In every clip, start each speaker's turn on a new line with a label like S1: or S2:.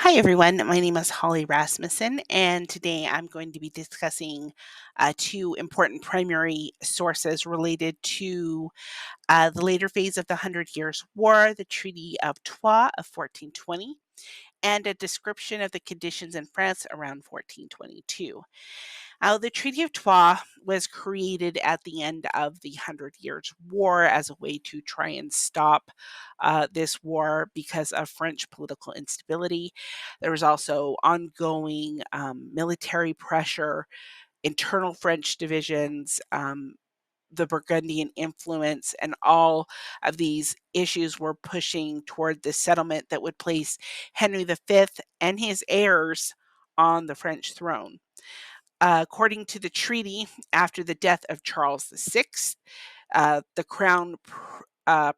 S1: Hi, everyone. My name is Holly Rasmussen, and today I'm going to be discussing two important primary sources related to the later phase of the Hundred Years' War, the Treaty of Troyes of 1420, and a description of the conditions in France around 1422. The Treaty of Troyes was created at the end of the Hundred Years' War as a way to try and stop this war because of French political instability. There was also ongoing military pressure, internal French divisions, the Burgundian influence, and all of these issues were pushing toward the settlement that would place Henry V and his heirs on the French throne. According to the treaty, after the death of Charles VI, the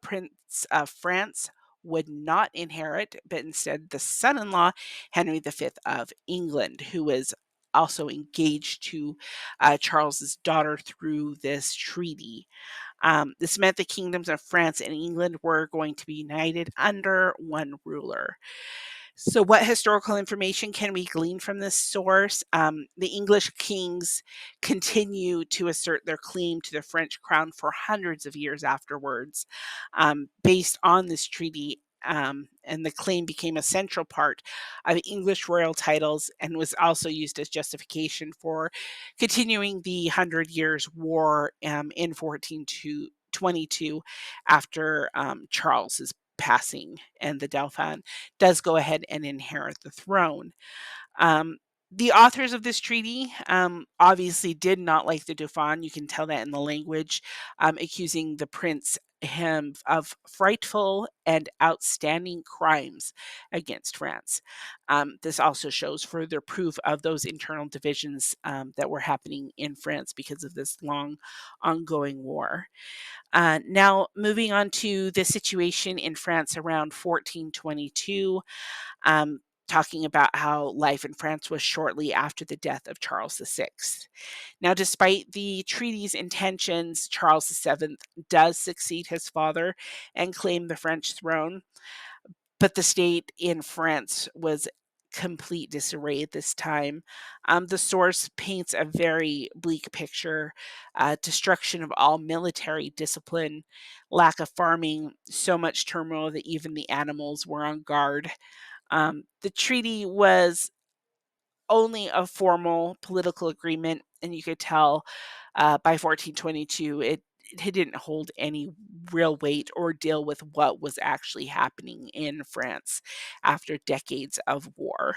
S1: prince of France would not inherit, but instead the son in law, Henry V of England, who was also engaged to Charles's daughter through this treaty. This meant the kingdoms of France and England were going to be united under one ruler. So, what historical information can we glean from this source? The English kings continue to assert their claim to the French crown for hundreds of years afterwards, based on this treaty. And the claim became a central part of English royal titles and was also used as justification for continuing the Hundred Years' War in 1422 after Charles's passing, and the Dauphin does go ahead and inherit the throne. Um, the authors of this treaty obviously did not like the Dauphin. You can tell that in the language, accusing the prince him of frightful and outstanding crimes against France. This also shows further proof of those internal divisions that were happening in France because of this long ongoing war. Now, moving on to the situation in France around 1422, um, talking about how life in France was shortly after the death of Charles VI. Now, despite the treaty's intentions, Charles VII does succeed his father and claim the French throne, but the state in France was complete disarray at this time. The source paints a very bleak picture: destruction of all military discipline, lack of farming, so much turmoil that even the animals were on guard. The treaty was only a formal political agreement, and you could tell by 1422 it didn't hold any real weight or deal with what was actually happening in France after decades of war.